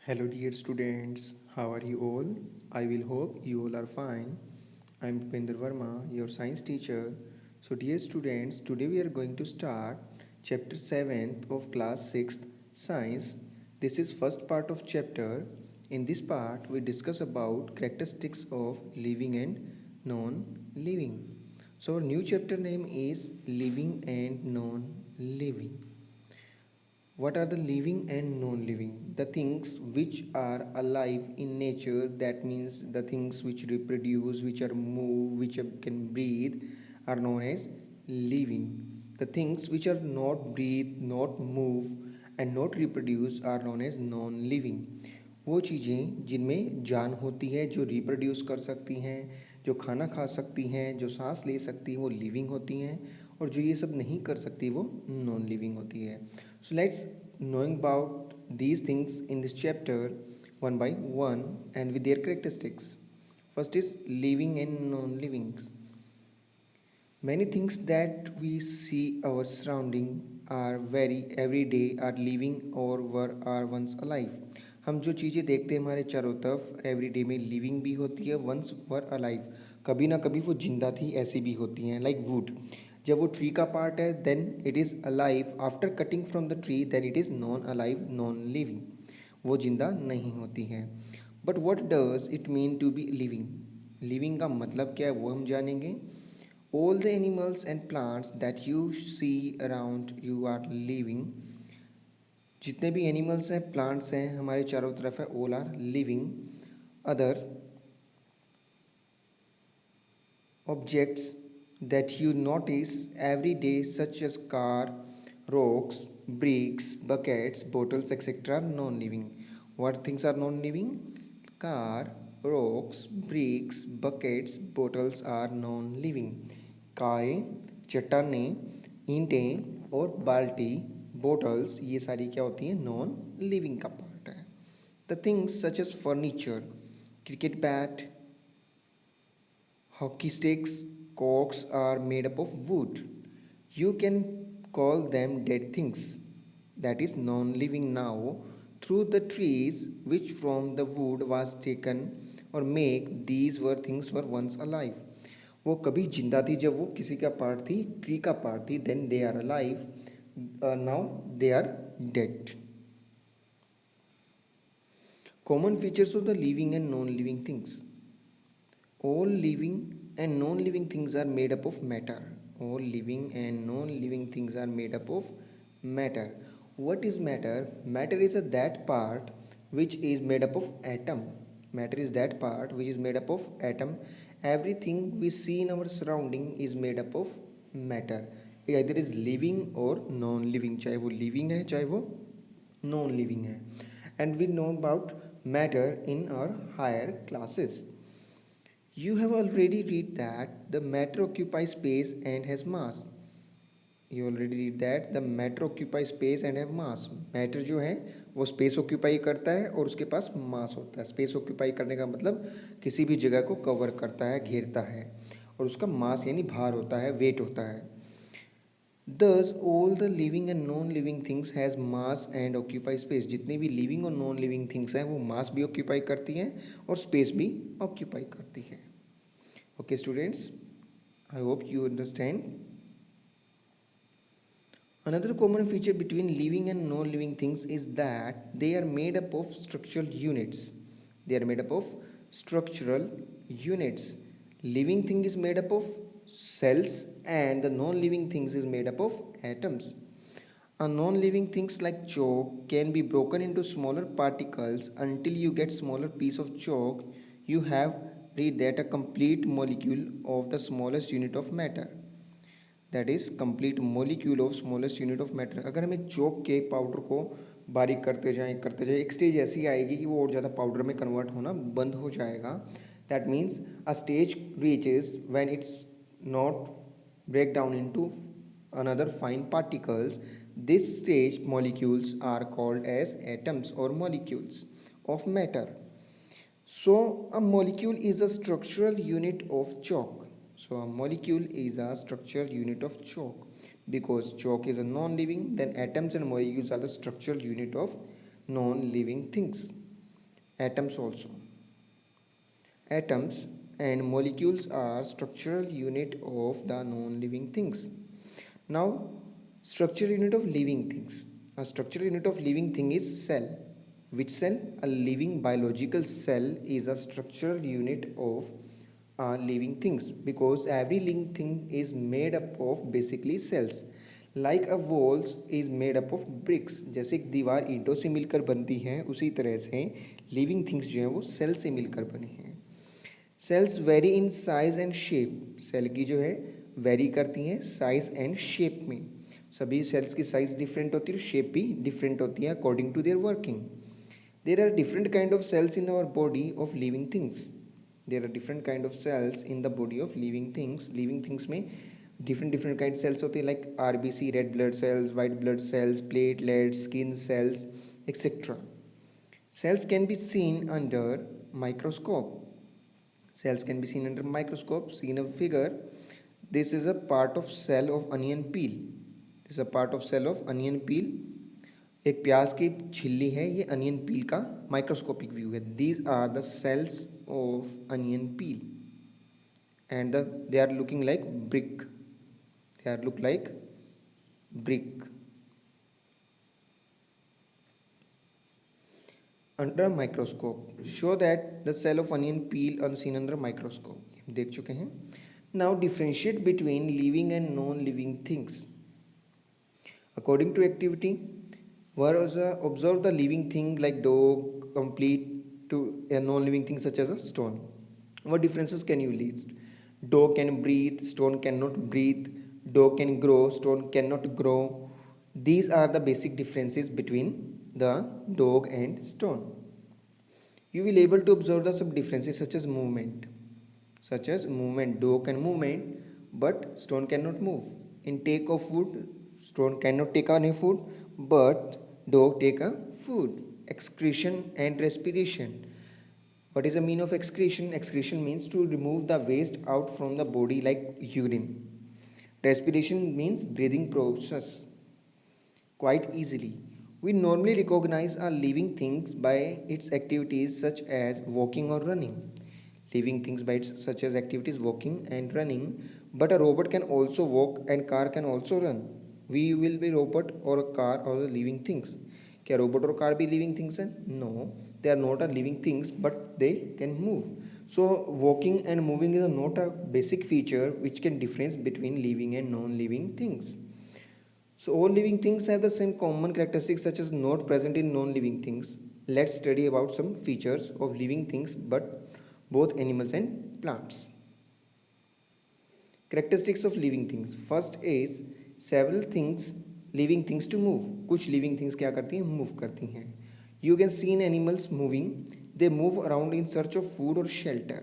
Hello dear students, how are you all? I will hope you all are fine. I am Bhupender Verma, your science teacher. So dear students, today we are going to start chapter 7th of class 6th science. This is first part of chapter. In this part we discuss about characteristics of living and non-living. So our new chapter name is living and non-living. What are the living and non-living? The things which are alive in nature, that means the things which reproduce, which are move, can breathe, are known as living. The things which are not breathe, not move and not reproduce are known as non-living. वो चीज़ें जिनमें जान होती है, जो reproduce कर सकती हैं, जो खाना खा सकती हैं, जो सांस ले सकती हैं, वो लिविंग होती हैं, और जो ये सब नहीं कर सकती वो नॉन लिविंग होती है. So let's knowing about these things in this chapter one by one and with their characteristics. First is living and non-living. Many things that we see our surrounding are very everyday are living or were are once alive. हम जो चीज़ें देखते हैं हमारे चारों तरफ everyday में living भी होती है, वंस वर अलाइव, कभी ना कभी वो जिंदा थी, ऐसी भी होती हैं. लाइक वुड, जब वो ट्री का पार्ट है then it is alive, after cutting from the tree then it is non alive, non living, वो जिंदा नहीं होती है. But what does it mean to be living? Living का मतलब क्या है वो हम जानेंगे. All the animals and plants that you see around you are living. जितने भी एनिमल्स हैं, प्लांट्स हैं, हमारे चारों तरफ है, all are living. Other objects that you notice every day such as car, rocks, bricks, buckets, bottles, etc. are non-living. What things are non-living? Car, rocks, bricks, buckets, bottles are non-living. कारें, चट्टानें, ईंटें और बाल्टी, bottles, ये सारी क्या होती हैं? नॉन लिविंग का पार्ट है. The things such as furniture, cricket bat, hockey sticks, corks are made up of wood. You can call them dead things, that is non-living now, through the trees which from the wood was taken or make these were things were once alive. वो कभी जिंदा थी जब वो किसी का part थी, tree का पार्ट थी, then they are alive, now they are dead. Common features of the living and non-living things. All living and non-living things are made up of matter. All living and non-living things are made up of matter. What is matter? Matter is that part which is made up of atom. Matter is that part which is made up of atom. Everything we see in our surrounding is made up of matter. Either is living or non-living. चाहे वो living है, चाहे वो non-living है. And we know about matter in our higher classes. You have already read that the matter occupies space and has mass. You already read that the matter occupies space and have mass. Matter जो है वो space occupy करता है और उसके पास मास होता है. Space occupy करने का मतलब किसी भी जगह को कवर करता है, घेरता है, और उसका मास यानी भार होता है, वेट होता है. Thus all the living and non-living things has mass and occupy space. जितनी भी living और non-living things हैं वो mass भी occupy करती हैं और space भी occupy करती है. Okay students, I hope you understand. Another common feature between living and non-living things is that they are made up of structural units. They are made up of structural units. Living thing is made up of cells and the non-living things is made up of atoms. A non-living things like chalk can be broken into smaller particles until you get smaller piece of chalk. You have read that a complete molecule of the smallest unit of matter. That is complete molecule of smallest unit of matter. अगर हम एक चौक के powder को बारीक करते जाएं एक stage ऐसी आएगी कि वो और ज़्यादा पाउडर में कन्वर्ट होना बंद हो जाएगा. That means a stage reaches when it's not break down into another fine particles. This stage molecules are called as atoms or molecules of matter. So a molecule is a structural unit of chalk. So a molecule is a structural unit of chalk. Because chalk is a non-living, then atoms and molecules are the structural unit of non-living things. atoms also. Atoms and molecules are structural unit of the non-living things. Now, structural unit of living things. A structural unit of living thing is cell. Which cell? A living biological cell is a structural unit of living things, because every living thing is made up of basically cells. Like a walls is made up of bricks. जैसे एक दीवार ईंटों से मिलकर बनती है, उसी तरह से लिविंग थिंग्स जो हैं वो सेल से मिलकर बने हैं. Cells vary in size and shape. Cell की जो है वेरी करती हैं साइज एंड शेप में. सभी सेल्स की साइज डिफरेंट होती है और शेप भी डिफरेंट होती है according to their working. There are different kind of cells in our body of living things. There are different kind of cells in the body of living things. Living things में different kind cells होते हैं, like RBC, red blood cells, white blood cells, platelets, skin cells, etcetera. Cells can be seen under microscope. Cells can be seen under microscope. See in a figure, this is a part of cell of onion peel. This is a part of cell of onion peel. एक प्याज की छिल्ली है, ये onion पील का microscopic view है. These are the cells of onion peel, and they are looking like brick. They are look like brick. Under a microscope, show that the cell of onion peel unseen under a microscope. हम देख चुके हैं. Now differentiate between living and non-living things according to activity. Observe the living thing like dog complete to a non-living thing such as a stone. What differences can you list? Dog can breathe, stone cannot breathe. Dog can grow, stone cannot grow. These are the basic differences between the dog and stone. You will able to observe the some differences such as movement. Dog can movement, but stone cannot move. In take of food, stone cannot take any food, but dog take a food. Excretion and respiration. What is the meaning of excretion? Excretion means to remove the waste out from the body like urine. Respiration means breathing process quite easily. We normally recognize a living things by its activities such as walking or running. Living things by its such as activities walking and running, but a robot can also walk and car can also run. We will be robot or a car or the living things. क्या robot और car भी living things हैं? No, they are not a living things, but they can move. So walking and moving is not a basic feature which can difference between living and non-living things. So all living things have the same common characteristics such as not present in non-living things. Let's study about some features of living things but both animals and plants. Characteristics of living things. First is several things living things to move. कुछ living things क्या करती हैं? Move करती हैं. You can see in animals moving. They move around in search of food or shelter.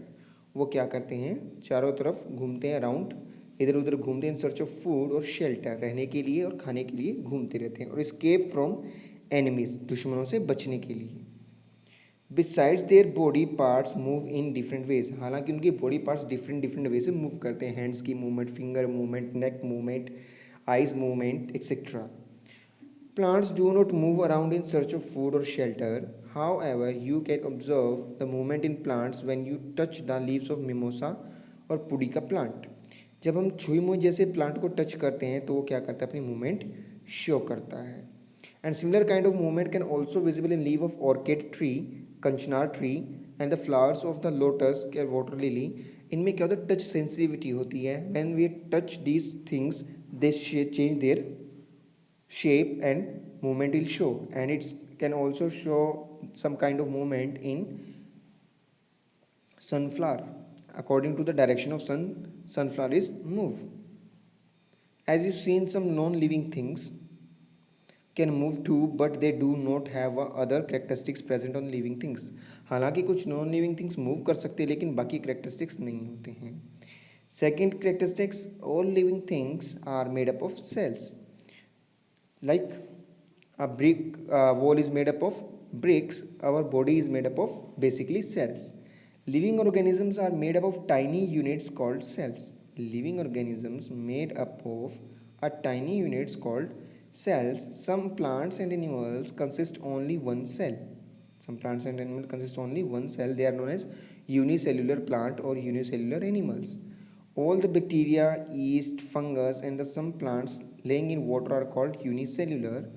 वो क्या करते हैं? चारों तरफ घूमते हैं around, इधर उधर घूमते हैं इन सर्च ऑफ फूड और शेल्टर, रहने के लिए और खाने के लिए घूमते रहते हैं. और escape from enemies, दुश्मनों से बचने के लिए. Besides their body parts move in different ways. हालांकि उनके बॉडी पार्ट्स डिफरेंट वे से मूव करते हैं. हैंड्स की movement, finger movement, neck movement, eyes movement, etcetera. Plants do not move around in search of food or shelter. However, you can observe the movement in plants when you touch the leaves of mimosa और पुड़िका plant. जब हम छुई मुई जैसे plant को touch करते हैं तो वो क्या करता है? अपनी मूवमेंट शो करता है. And similar kind of movement can also visible in leave of orchid tree, kanchnar tree and the flowers of the lotus के वाटर लिली. इनमें क्या होता है? टच सेंसिटिविटी होती है. When we touch these things they change their shape and movement will show, and it can also show some kind of movement in sunflower. According to the direction of sunflower is move. As you seen, some non-living things can move too, but they do not have other characteristics present on living things. हालांकि कुछ non living things move कर सकते हैं लेकिन बाकी characteristics नहीं होते हैं. Second characteristics, all living things are made up of cells. Like a brick wall is made up of bricks, our body is made up of basically cells. Living organisms are made up of tiny units called cells. Living organisms made up of a tiny units called cells. Some plants and animals consist only one cell. Some plants and animals consist only one cell. They are known as unicellular plant or unicellular animals. All the bacteria, yeast, fungus, and the some plants laying in water are called unicellular,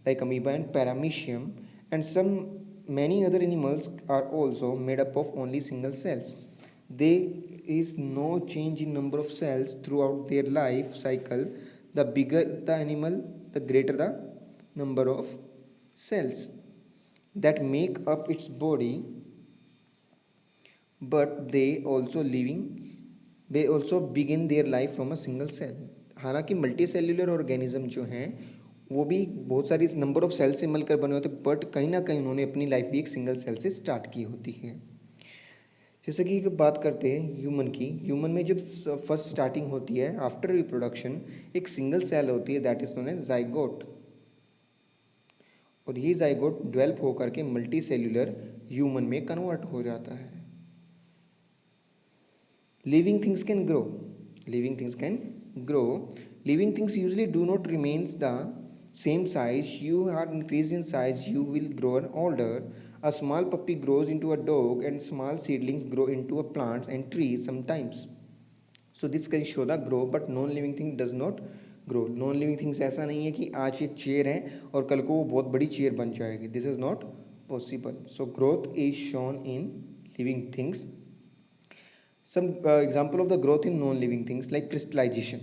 like amoeba and paramecium. And some many other animals are also made up of only single cells. There is no change in number of cells throughout their life cycle. The bigger the animal, the greater the number of cells that make up its body, but they also begin their life from a single cell. हालांकि multi cellular organism जो हैं वो भी बहुत सारी number of cell से मिलकर बने होते, बट कहीं ना कहीं उन्होंने अपनी लाइफ भी एक सिंगल सेल से स्टार्ट की होती है. जैसे कि बात करते हैं ह्यूमन की. ह्यूमन में जब फर्स्ट स्टार्टिंग होती है आफ्टर रिप्रोडक्शन, एक सिंगल सेल होती है, that is known as zygote. और ये जाइगोट डेवलप होकर के मल्टी सेल्यूलर ह्यूमन में कन्वर्ट हो जाता है. Living things can grow. Living things can grow. Living things usually do not remains the same size. You are increased in size, you will grow older. A small puppy grows into a dog and small seedlings grow into a plants and trees sometimes. So this can show the grow, but non-living thing does not grow. Non-living things ऐसा नहीं है कि आज एक chair है और कल को वो बहुत बड़ी चेयर बन जाएगी. This is not possible. So growth is shown in living things. Some example of the growth in non-living things like crystallization.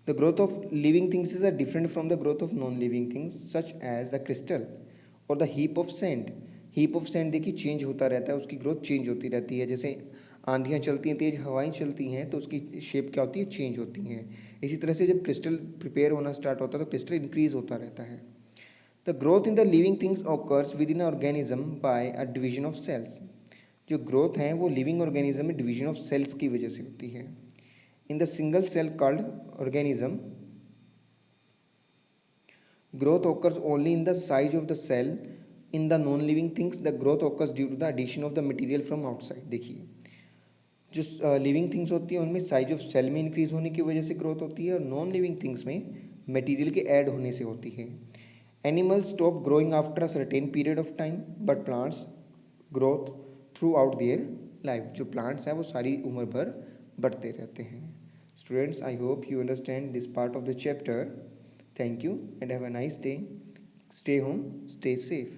The growth of living things is different from the growth of non-living things, such as the crystal or the heap of sand. Heap of sand देखिए change होता रहता है, उसकी growth change होती रहती है. जैसे आंधियाँ चलती हैं, तेज हवाएं चलती हैं, तो उसकी शेप क्या होती है, चेंज होती हैं. इसी तरह से जब क्रिस्टल प्रिपेयर होना स्टार्ट होता है तो क्रिस्टल इंक्रीज होता रहता है. The growth in the living things occurs within organism by a division of cells. जो ग्रोथ है वो लिविंग ऑर्गेनिज्म में डिवीजन ऑफ सेल्स की वजह से होती है. इन द सिंगल सेल कॉल्ड ऑर्गेनिज्म, growth occurs only in the size of the cell. In the non living things the growth occurs due to the addition of the material from outside. देखिए जो living things होती है उनमें size of cell में increase होने की वजह से ग्रोथ होती है, और नॉन लिविंग थिंग्स में मटेरियल के ऐड होने से होती है. Animals stop growing after a certain period of time, but plants growth through out their life. जो प्लांट्स हैं वो सारी उम्र भर बढ़ते रहते हैं. Students, I hope you understand this part of the chapter. Thank you and have a nice day. Stay home, stay safe.